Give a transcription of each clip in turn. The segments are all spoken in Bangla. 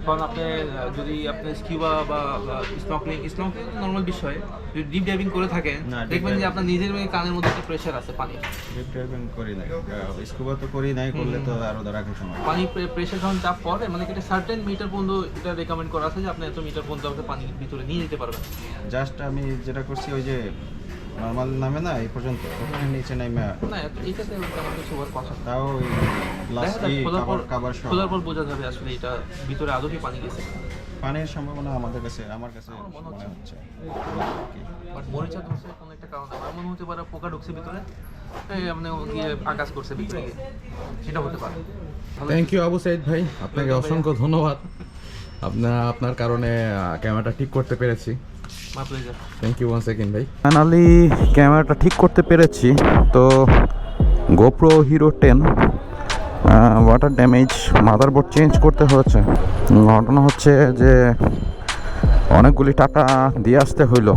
কারণ আপনি যদি আপনি স্কিউবা বা স্নর্কেলিং নর্মাল বিষয় যদি ডিপ ডাইভিং করে থাকেন দেখবেন যে আপনার নিজের কানের মধ্যে একটা প্রেশার আছে পানি। ডিপ ডাইভিং করি নাই, স্কুবা তো করি নাই, করলে তো আরো ধরা রাখার সময় পানি প্রেশার যখন চাপ পড়ে মানে একটা সার্টেন মিটার পর্যন্ত এটা রেকমেন্ড করা আছে যে আপনি এত মিটার পর্যন্ত আপনি পানির ভিতরে নিয়ে যেতে পারবেন। জাস্ট আমি যেটা করছি ওই যে নর্মাল নামে না এই পর্যন্ত, ওখানে নিচে নামে না এটাতে তেমন কিছু হওয়ার কথা না। তাও ওই লাস্টে খাবার খোলার পর বোঝা যাবে আসলে এটা ভিতরে আদৌ কি পানি গেছে। পানির সম্ভাবনা আমার কাছে মনে হচ্ছে। বাট মরিচা ধরছে কোনো একটা কারণে আমার মনে হতে পারে পোকা ঢুকছে ভিতরে, এই আপনি গিয়ে আকাশ করছে ভিতরে গিয়ে, সেটা হতে পারে। থ্যাংক ইউ আবু সাইদ ভাই, আপনাকে অসংখ্য ধন্যবাদ। আপনার কারণে ক্যামেরাটা ঠিক করতে পেরেছি। My pleasure. Thank you one second ভাই। ফাইনালি ক্যামেরাটা ঠিক করতে পেরেছি। তো GoPro hero 10 water damage, motherboard change করতে হয়েছে। ঘটনা হচ্ছে যে অনেকগুলি টাকা দিয়ে আসতে হইলো।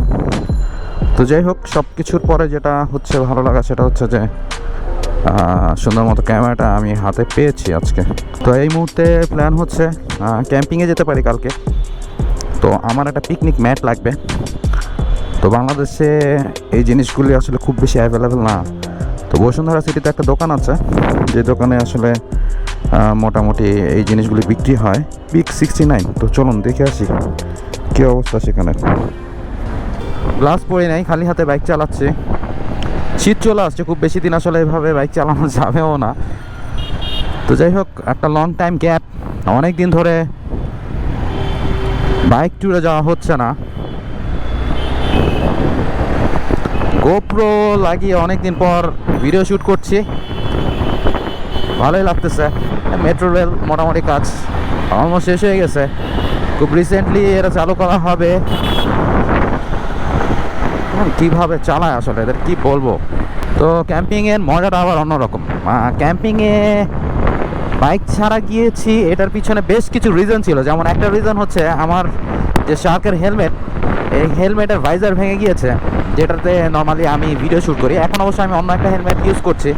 তো যাই হোক, সব কিছুর পরে যেটা হচ্ছে ভালো লাগা সেটা হচ্ছে যে সুন্দর মতো ক্যামেরাটা আমি হাতে পেয়েছি আজকে। তো এই মুহূর্তে প্ল্যান হচ্ছে ক্যাম্পিংয়ে যেতে পারি কালকে। তো আমার একটা পিকনিক ম্যাট লাগবে। তো বাংলাদেশে এই জিনিসগুলি আসলে খুব বেশি অ্যাভেলেবেল না। তো বসুন্ধরা সিটিতে একটা দোকান আছে, যে দোকানে আসলে মোটামুটি এই জিনিসগুলি বিক্রি হয়। পিক 69। তো চলুন দেখে আসি কী অবস্থা সেখানে। গ্লাস পরে নাই, খালি হাতে বাইক চালাচ্ছি। শীত চলে আসছে, খুব বেশি দিন আসলে এভাবে বাইক চালানো যাবেও না। তো যাই হোক, একটা লং টাইম গ্যাপ, অনেক দিন ধরে বাইক ট্যুরে যাওয়া হচ্ছে না। গোপ্রো লাগিয়ে অনেক দিন পর ভিডিও শ্যুট করছি, ভালোই লাগতেছে। মেট্রো রেল মোটামুটি কাজ অলমোস্ট শেষ হয়ে গেছে, খুব রিসেন্টলি এটা চালু করা হবে। কীভাবে চালায় আসলে এদের কি বলবো। তো ক্যাম্পিংয়ের মজাটা আবার অন্যরকম। ক্যাম্পিংয়ে বাইক ছাড়া গিয়েছি, এটার পিছনে বেশ কিছু রিজন ছিল। যেমন একটা রিজন হচ্ছে আমার যে শার্কের হেলমেট, এই হেলমেটের ভাইজার ভেঙে গিয়েছে, যেটাতে নর্মালি আমি ভিডিও শ্যুট করি। এখন অবশ্য আমি অন্য একটা হেলমেট ইউজ করছি।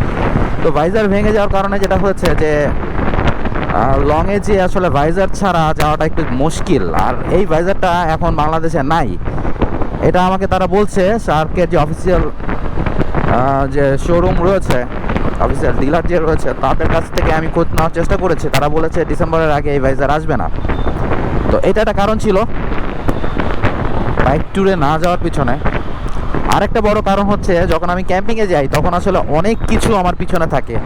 তো ভাইজার ভেঙে যাওয়ার কারণে যেটা হয়েছে যে লংয়ে যে আসলে ভাইজার ছাড়া যাওয়াটা একটু মুশকিল। আর এই ভাইজারটা এখন বাংলাদেশে নাই, এটা আমাকে তারা বলছে। শার্কের যে অফিসিয়াল যে শোরুম রয়েছে, অফিসিয়াল ডিলার যে রয়েছে, তাদের কাছ থেকে আমি খোঁজ নেওয়ার চেষ্টা করেছি। তারা বলেছে ডিসেম্বরের আগে এই ভাইজার আসবে না। তো এটা একটা কারণ ছিল বাইক ট্যুরে না যাওয়ার পিছনে। আরেকটা বড় কারণ হচ্ছে যখন আমি ক্যাম্পিংয়ে যাই তখন আসলে অনেক কিছু আমার পিছনে থাকে।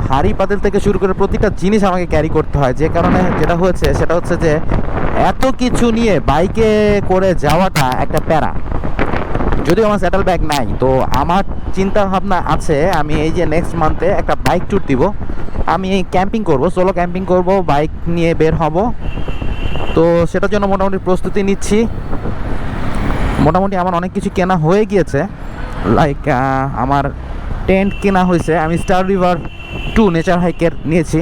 হাঁড়ি পাতিল থেকে শুরু করে প্রতিটা জিনিস আমাকে ক্যারি করতে হয়, যে কারণে যেটা হয়েছে সেটা হচ্ছে যে এত কিছু নিয়ে বাইকে করে যাওয়াটা একটা প্যারা। যদিও আমার স্যাটেল ব্যাগ নাই, তো আমার চিন্তা ভাবনা আছে আমি এই যে নেক্সট মান্থে একটা বাইক ট্যুর দিব। আমি ক্যাম্পিং করব, সোলো ক্যাম্পিং করব, বাইক নিয়ে বের হব। তো সেটার জন্য মোটামুটি প্রস্তুতি নিচ্ছি। মোটামুটি আমার অনেক কিছু কেনা হয়ে গিয়েছে। লাইক আমার টেন্ট কেনা হয়েছে, আমি স্টার রিভার 2 নেচার হাইকের নিয়েছি,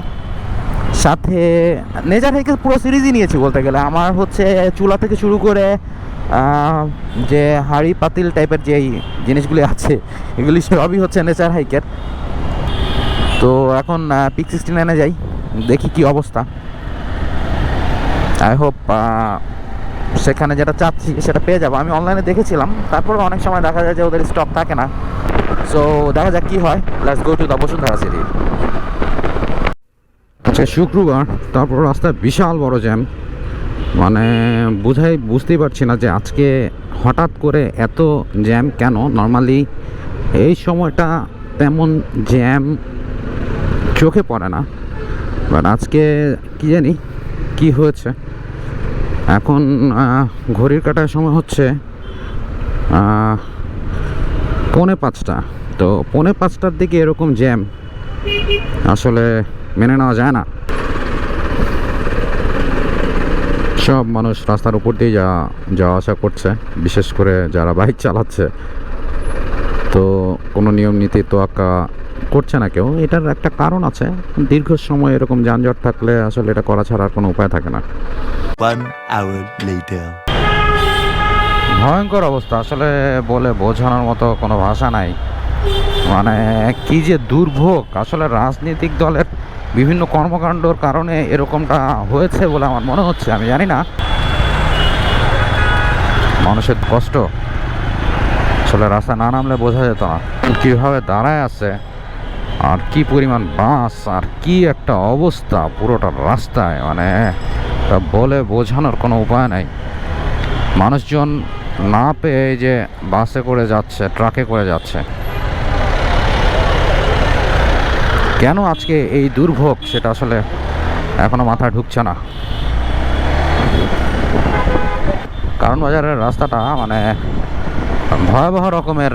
সাথে নেচার হাইকের পুরো সিরিজই নিয়েছি বলতে গেলে। আমার হচ্ছে চুলা থেকে শুরু করে যে হাঁড়ি পাতিল টাইপের যেই জিনিসগুলি আছে এগুলি সবই হচ্ছে নেচার হাইকের। তো এখন পিক 69-এ যাই, দেখি কি অবস্থা। আই হোপ সেখানে যেটা চাচ্ছি সেটা পেয়ে যাবো। আমি অনলাইনে দেখেছিলাম, তারপরে অনেক সময় দেখা যায় যে ওদের স্টক থাকে না। সো দেখা যাক কী হয়। Let's go to the Bashundhara city. আচ্ছা, শুক্রবার, তারপর রাস্তায় বিশাল বড় জ্যাম। মানে বুঝতেই পারছি না যে আজকে হঠাৎ করে এত জ্যাম কেন। নর্মালি এই সময়টা তেমন জ্যাম চোখে পড়ে না, বাট আজকে কি জানি কি হয়েছে। এখন ঘড়ির কাটার সময় হচ্ছে 4:45। তো 4:45টার দিকে এরকম জ্যাম আসলে মেনে নেওয়া যায় না। সব মানুষ রাস্তার উপর দিয়ে যাওয়া আসা করছে, বিশেষ করে যারা বাইক চালাচ্ছে। তো কোনো নিয়ম নীতি তোয়াক্কা করছে না কেউ। এটার একটা কারণ আছে, দীর্ঘ সময় এরকম যানজট থাকলে আসলে এটা করা ছাড়া আর কোনো উপায় থাকে না। 1 hour later. ভয়ঙ্কর অবস্থা, আসলে বলে বোঝানোর মতো কোনো ভাষা নাই। মানে কি যে দুর্ভোগ। আসলে রাজনৈতিক দলের বিভিন্ন কর্মকাণ্ডর কারণে এরকমটা হয়েছে বলে আমার মনে হচ্ছে, আমি জানি না। মানুষের কষ্ট আসলে রাস্তা না নামলে বোঝা যেত না কীভাবে দাঁড়ায় আছে, আর কি পরিমাণ বাস, আর কি একটা অবস্থা পুরোটা রাস্তায়, মানে তা বলে বোঝানোর কোনো উপায় নাই। মানুষজন না পেয়ে যে বাসে করে যাচ্ছে, ট্রাকে করে যাচ্ছে। কেন আজকে এই দুর্ভোগ সেটা আসলে এখনো মাথায় ঢুকছে না। কারণ বাজারের রাস্তাটা মানে ভয়াবহ রকমের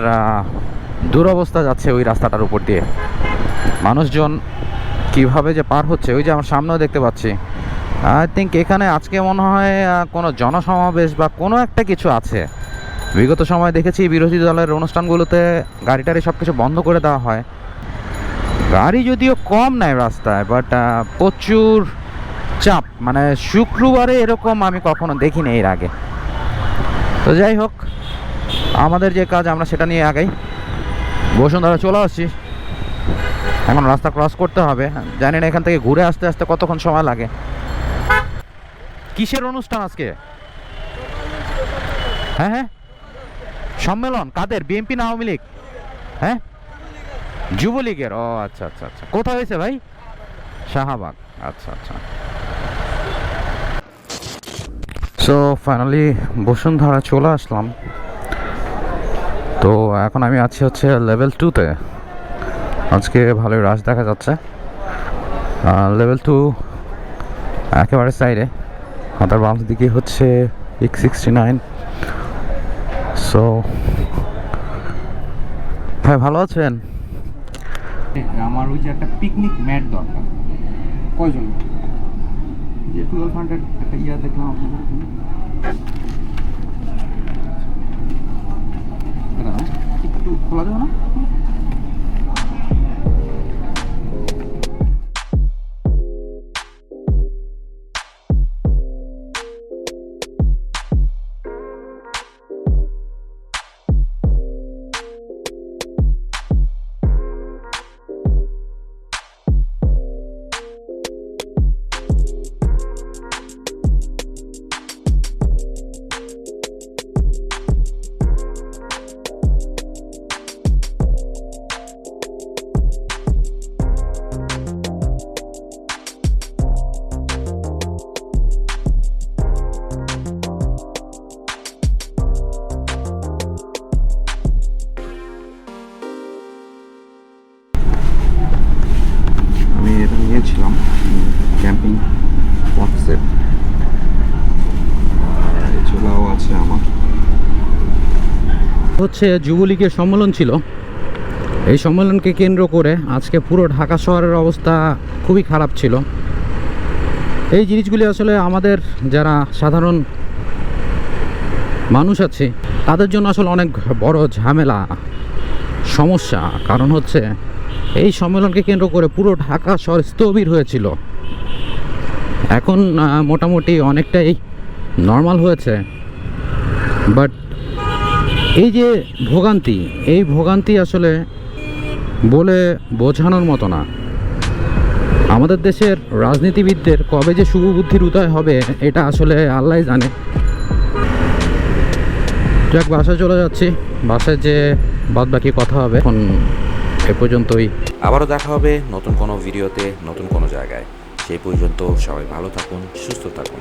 দুরবস্থা যাচ্ছে ওই রাস্তাটার উপর দিয়ে। মানুষজন কিভাবে যে পার হচ্ছে, ওই যে আমার সামনেও দেখতে পাচ্ছি। আই থিঙ্ক এখানে আজকে মনে হয় কোনো জনসমাবেশ বা কোনো একটা কিছু আছে। বিগত সময় দেখেছি বিরোধী দলের অনুষ্ঠানগুলোতে গাড়ি টাড়ি সব কিছু বন্ধ করে দেওয়া হয়। গাড়ি যদিও কম নেয় রাস্তায়, বাট প্রচুর চাপ, মানে শুক্রবারে এরকম আমি কখনো দেখিনি এর আগে। তো যাই হোক, আমাদের যে কাজ আমরা সেটা নিয়ে আগাই। বসুন্ধরা চলে আসছি, এখন রাস্তা ক্রস করতে হবে। জানি না এখান থেকে ঘুরে আসতে আসতে কতক্ষণ সময় লাগে। কিসের অনুষ্ঠান আজকে? হ্যাঁ হ্যাঁ, সম্মেলন কাদের? বিএনপি না আওয়ামী লীগ? হ্যাঁ, যুবলীগের। ও আচ্ছা আচ্ছা আচ্ছা, কোথায় হয়েছে ভাই? শাহবাগ। আচ্ছা আচ্ছা। সো ফাইনালি বসুন্ধরা চলে আসলাম। তো এখন আমি আছি হচ্ছে লেভেল 2-তে। আজকে ভালোই রাশ দেখা যাচ্ছে। লেভেল 2 একেবারে সাইডে, হাতার বাম দিকে হচ্ছে X69। সো ভাই ভালো আছেন? আমার ওই যে একটা পিকনিক ম্যাট দরকার। কয়জন? যে 1200 একটা ইয়া দেখলাম আপনাদের ওখানে। এটা না একটু খোলা যাবে না? নিয়েছিলাম ক্যাম্পিং বক্সের, চুলাও আছে আমার। হচ্ছে যুবলীগের সম্মেলন ছিল। এই সম্মেলনকে কেন্দ্র করে আজকে পুরো ঢাকা শহরের অবস্থা খুবই খারাপ ছিল। এই জিনিসগুলি আসলে আমাদের যারা সাধারণ মানুষ আছে তাদের জন্য আসলে অনেক বড় ঝামেলা, সমস্যা। কারণ হচ্ছে এই সম্মেলনকে কেন্দ্র করে পুরো ঢাকা শহর স্থবির হয়েছিল। এখন মোটামুটি অনেকটাই নর্মাল হয়েছে, বাট এই যে ভোগান্তি, এই ভোগান্তি আসলে বলে বোঝানোর মতো না। আমাদের দেশের রাজনীতিবিদদের কবে যে শুভবুদ্ধির উদয় হবে এটা আসলে আল্লাহই জানে। যাক, বাসায় চলে যাচ্ছি, বাসায় যে বাদ বাকি কথা হবে। এখন এ পর্যন্তই, আবারও দেখা হবে নতুন কোনো ভিডিওতে, নতুন কোনো জায়গায়। সেই পর্যন্ত সবাই ভালো থাকুন, সুস্থ থাকুন।